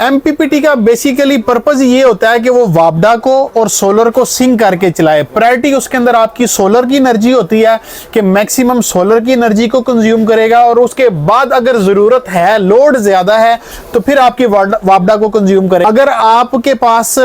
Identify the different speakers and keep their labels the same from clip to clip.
Speaker 1: MPPT का basically purpose ये होता है कि वो वापडा को और सोलर को सिंक करके चलाए। प्रायोरिटी उसके अंदर आपकी सोलर की एनर्जी होती है कि मैक्सिमम सोलर की एनर्जी को कंज्यूम करेगा, और उसके बाद अगर जरूरत है, लोड ज्यादा है, तो फिर आपकी वापडा को कंज्यूम करेगा। अगर आपके पास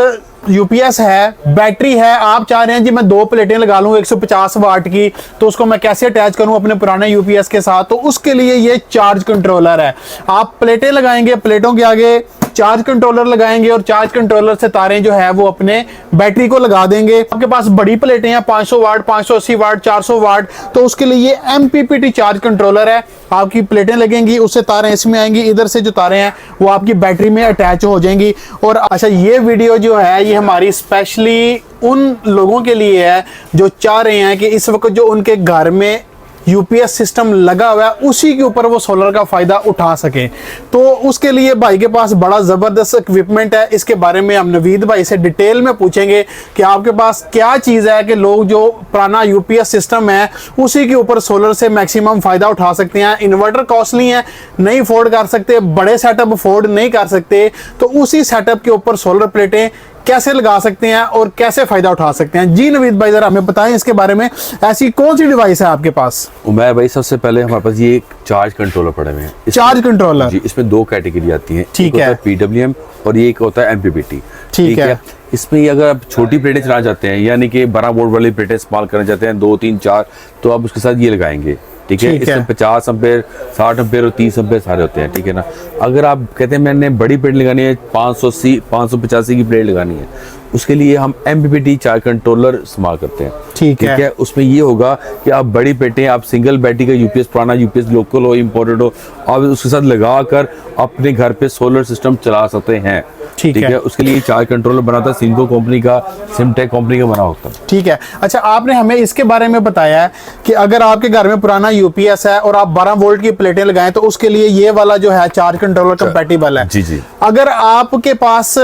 Speaker 1: यूपीएस है, बैटरी है, आप चाह रहे हैं जी मैं 2 प्लेटें लगा लूं 150 वाट की, तो उसको मैं कैसे अटैच करूं अपने पुराने यूपीएस के साथ, तो उसके लिए ये चार्ज कंट्रोलर है। आप प्लेटें लगाएंगे, प्लेटों के आगे चार्ज कंट्रोलर लगाएंगे और चार्ज कंट्रोलर से तारें जो है वो अपने बैटरी को लगा देंगे। आपके पास बड़ी प्लेटें हैं 500 वाट, 580 वाट, 400 वाट, तो उसके लिए ये एमपीपीटी चार्ज कंट्रोलर है। आपकी प्लेटें लगेंगी, उससे तारें इसमें आएंगी, इधर से जो तारें हैं वो आपकी बैटरी में अटैच हो जाएंगी। और अच्छा, ये वीडियो जो है ये हमारी स्पेशली उन लोगों के लिए है जो चाह रहे हैं कि इस वक्त जो उनके घर में यूपीएस सिस्टम लगा हुआ है उसी के ऊपर वो सोलर का फायदा उठा सके। तो उसके लिए भाई के पास बड़ा जबरदस्त इक्विपमेंट है। इसके बारे में हम नवीद भाई से डिटेल में पूछेंगे कि आपके पास क्या चीज है कि लोग जो पुराना यूपीएस सिस्टम है उसी के ऊपर सोलर से मैक्सिमम फायदा उठा सकते हैं। इन्वर्टर कॉस्टली है, नहीं अफोर्ड कर सकते, बड़े सेटअप अफोर्ड नहीं कर सकते, तो उसी सेटअप के ऊपर सोलर प्लेटें कैसे लगा सकते हैं और कैसे फायदा उठा सकते हैं। जी नवीद भाई, जरा हमें बताएं इसके बारे में, ऐसी कौन सी डिवाइस है आपके पास?
Speaker 2: उमैर भाई, सबसे पहले हमारे पास ये चार्ज कंट्रोलर पड़े हुए हैं।
Speaker 1: चार्ज कंट्रोलर
Speaker 2: जी, इसमें 2 कैटेगरी आती हैं।
Speaker 1: ठीक है,
Speaker 2: पीडब्ल्यूएम और ये एक होता है एमपीपीटी।
Speaker 1: ठीक है।
Speaker 2: इसमें अगर आप छोटी प्लेटें चलाना चाहते हैं, यानी कि 12 वोल्ट वाली प्लेटें इस्तेमाल करना चाहते हैं 2, 3, 4, तो आप उसके साथ ये लगाएंगे। ठीक है, इसमें 50 एम्पेयर, 60 एम्पेयर और 30 एम्पेयर सारे होते हैं। ठीक है ना। अगर आप कहते हैं मैंने बड़ी प्लेट लगानी है, 585 की प्लेट लगानी है, उसके लिए हम एमपीपीटी चार्ज कंट्रोलर इस्तेमाल करते हैं।
Speaker 1: ठीक है।
Speaker 2: उसमें ये होगा कि आप बड़ी प्लेटें, आप सिंगल बैटरी का यूपीएस, पुराना यूपीएस लोकल हो, इम्पोर्टेड हो, आप उसके साथ लगाकर अपने घर पे सोलर सिस्टम चला सकते हैं। ठीक है। उसके लिए चार्ज कंट्रोलर बना था सिम्को कंपनी का, सिमटेक कंपनी का बना होता है।
Speaker 1: ठीक है। अच्छा, आपने हमें इसके बारे में बताया है कि अगर आपके घर में पुराना यूपीएस है और आप 12 वोल्ट की प्लेटें लगाएं तो उसके लिए ये वाला जो है चार्ज कंट्रोलर कंपैटिबल है।
Speaker 2: जी जी।
Speaker 1: अगर आपके पास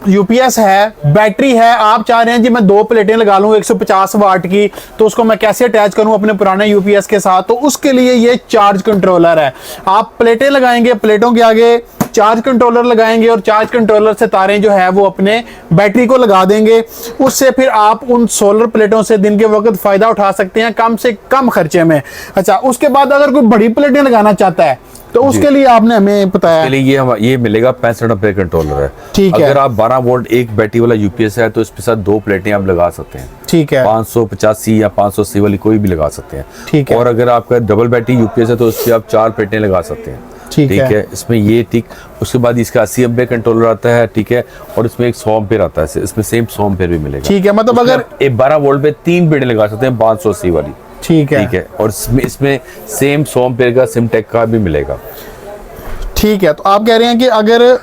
Speaker 1: यूपीएस है, बैटरी है, आप चाह रहे हैं जी मैं 2 प्लेटें लगा लूं 150 वाट की, तो उसको मैं कैसे अटैच करूं अपने पुराने यूपीएस के साथ, तो उसके लिए ये चार्ज कंट्रोलर है। आप प्लेटें लगाएंगे, प्लेटों के आगे चार्ज कंट्रोलर लगाएंगे और चार्ज कंट्रोलर से तारें जो है वो अपने बैटरी को लगा देंगे। उससे फिर आप उन सोलर प्लेटों से दिन के वक्त फायदा उठा सकते हैं कम से कम खर्चे में। अच्छा, उसके बाद अगर कोई बड़ी प्लेटें लगाना चाहता है तो उसके लिए आपने हमें बताया,
Speaker 2: इसके लिए ये मिलेगा 65 एम्पेयर कंट्रोलर है।
Speaker 1: ठीक है।
Speaker 2: अगर आप 12 वोल्ट एक बैटरी वाला यूपीएस है तो इसके साथ 2 प्लेटें आप लगा सकते हैं।
Speaker 1: ठीक है।
Speaker 2: 585 या 580 वाली कोई भी लगा सकते हैं।
Speaker 1: ठीक है।
Speaker 2: और अगर आपका डबल बैटरी यूपीएस है तो उस पर आप 4 प्लेटें लगा सकते हैं।
Speaker 1: ठीक है।
Speaker 2: इसमें ये ठीक, उसके बाद इसका 80 एम्पेयर कंट्रोलर आता है। ठीक है। और इसमें एक 100 एम्पेयर आता है, इसमें सेम 100 एम्पेयर भी मिलेगा।
Speaker 1: ठीक है, मतलब अगर
Speaker 2: 12 वोल्ट पे 3 प्लेटें लगा सकते हैं 580 वाली।
Speaker 1: ठीक है।
Speaker 2: ठीक है। और इसमें सेम 100 एम्पेयर का सिमटेक का भी मिलेगा।
Speaker 1: ठीक है, तो आप कह रहे हैं कि अगर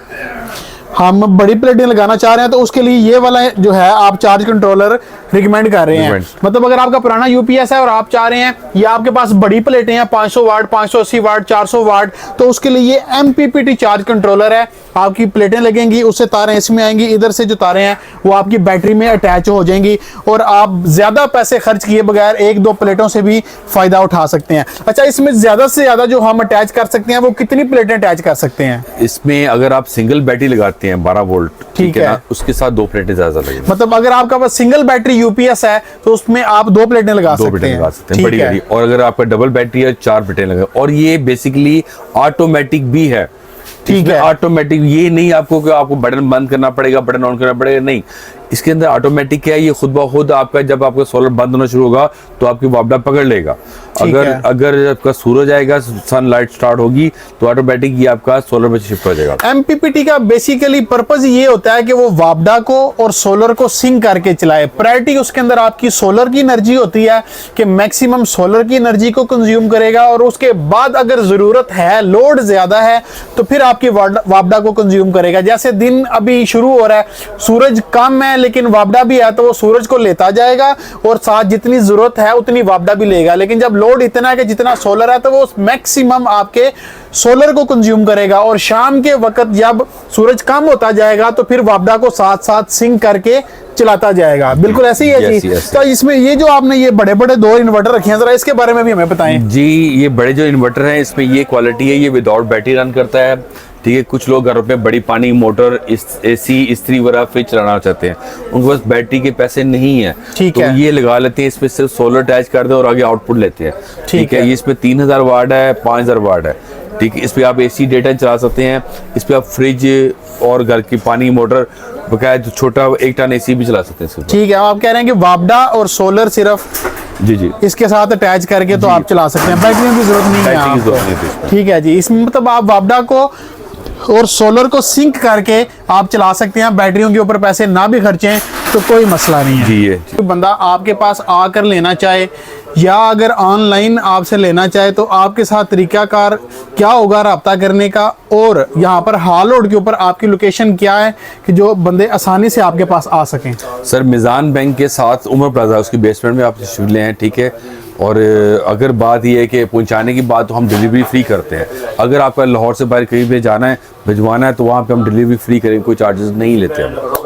Speaker 1: हम बड़ी प्लेटें लगाना चाह रहे हैं तो उसके लिए ये वाला जो है आप चार्ज कंट्रोलर रिकमेंड कर रहे हैं। मतलब अगर आपका पुराना यूपीएस है और आप चाह रहे हैं या आपके पास बड़ी प्लेटें हैं 500 वाट, 580 वाट, 400 वाट, तो उसके लिए ये एमपीपीटी चार्ज कंट्रोलर है। आपकी प्लेटें लगेंगी, उससे तारें इसमें आएंगी, इधर से जो तारें हैं वो आपकी बैटरी में अटैच हो जाएंगी और आप ज्यादा पैसे खर्च किए बगैर 1-2 प्लेटों से भी फायदा उठा सकते हैं। अच्छा, इसमें ज्यादा से ज्यादा जो हम अटैच कर सकते हैं वो कितनी प्लेटें अटैच कर सकते हैं?
Speaker 2: इसमें अगर आप सिंगल बैटरी लगाते हैं 12 वोल्ट, ठीक है ना, उसके साथ 2 प्लेटें ज्यादा लगेंगी।
Speaker 1: मतलब अगर आपका पास सिंगल बैटरी यूपीएस है तो उसमें आप 2 प्लेटें लगा सकते हैं।
Speaker 2: बड़ी बड़ी। और अगर आपका डबल बैटरी है 4 प्लेटें लगे। और ये बेसिकली ऑटोमेटिक भी है। ठीक है। ऑटोमेटिक ये नहीं आपको कि आपको बटन बंद करना पड़ेगा, बटन ऑन करना पड़ेगा, नहीं। इसके अंदर ऑटोमेटिक है, ये खुद ब खुद आपका जब आपका सोलर बंद होना शुरू होगा तो आपकी वापडा पकड़ लेगा। अगर आपका सूरज आएगा, सनलाइट स्टार्ट होगी तो ऑटोमेटिक ये आपका सोलर पे शिफ्ट हो जाएगा।
Speaker 1: एमपीपीटी का बेसिकली पर्पज ये होता है कि वो वापडा को और सोलर को सिंक करके चलाए। प्रायोरिटी उसके अंदर आपकी सोलर की एनर्जी होती है कि मैक्सिमम सोलर की एनर्जी को कंज्यूम करेगा, और उसके बाद अगर जरूरत है, लोड ज्यादा है, तो फिर आपकी वापडा को कंज्यूम करेगा। जैसे दिन अभी शुरू हो रहा है, सूरज कम है लेकिन वापडा भी है, तो वो सूरज को लेता जाएगा और साथ जितनी जरूरत है उतनी वापडा भी लेगा। लेकिन जब लोड इतना है कि जितना सोलर है तो वो मैक्सिमम आपके सोलर को कंज्यूम करेगा, और शाम के वक्त जब सूरज कम होता जाएगा तो फिर वापडा को साथ साथ सिंक करके चलाता जाएगा। बिल्कुल ऐसे ही है जी। तो इसमें ये जो आपने ये बड़े बड़े 2 इन्वर्टर रखे हैं, जरा इसके बारे में भी हमें बताएं।
Speaker 2: जी, ये बड़े जो इन्वर्टर हैं इसमें ये क्वालिटी है, ये विदाउट बैटरी रन करता है। ठीक ठीक है। कुछ लोग घरों पे बड़ी पानी मोटर, एसी, इस्त्री वगैरह फ्रिज चलाना चाहते हैं, उनके पास बैटरी के पैसे नहीं है,
Speaker 1: ठीक
Speaker 2: तो
Speaker 1: है।
Speaker 2: ये लगा लेते हैं, इस पे सिर्फ सोलर अटैच कर दे और आगे आउटपुट लेते हैं, ठीक है।
Speaker 1: है।
Speaker 2: ये इस पे 3000 वाट है, 5000 वाट है, ठीक है। इस पे आप एसी डेटा चला सकते हैं, इस पे आप फ्रिज और घर की पानी मोटर बकायदा छोटा 1 टन एसी भी चला सकते हैं इसके ऊपर।
Speaker 1: ठीक है, आप कह रहे हैं कि वापडा और सोलर सिर्फ
Speaker 2: जी जी,
Speaker 1: इसके साथ अटैच करके तो आप चला सकते हैं, बैटरियों की जरूरत नहीं है
Speaker 2: बैटरी की
Speaker 1: आपको।
Speaker 2: जरूरत नहीं है इसमें।
Speaker 1: ठीक है जी, इसमें मतलब आप वापडा को और सोलर को सिंक करके आप चला सकते हैं, बैटरियों के ऊपर पैसे ना भी खर्चें तो कोई मसला नहीं है
Speaker 2: जी ये
Speaker 1: कोई बंदा आपके पास आकर लेना चाहे या अगर ऑनलाइन आपसे लेना चाहे तो आपके साथ तरीकाकार क्या होगा रब्ता करने का, और यहाँ पर हाल रोड के ऊपर आपकी लोकेशन क्या है कि जो बंदे आसानी से आपके पास आ सकें?
Speaker 2: सर मिजान बैंक के साथ उमर प्लाजा, उसकी बेसमेंट में आप तशरीफ लें, ठीक है। और अगर बात यह है कि पहुंचाने की बात, तो हम डिलीवरी फ्री करते हैं। अगर आपका लाहौर से बाहर कहीं पे जाना है, भिजवाना है, तो वहाँ पे हम डिलीवरी फ्री करेंगे, कोई चार्जेस नहीं लेते हम।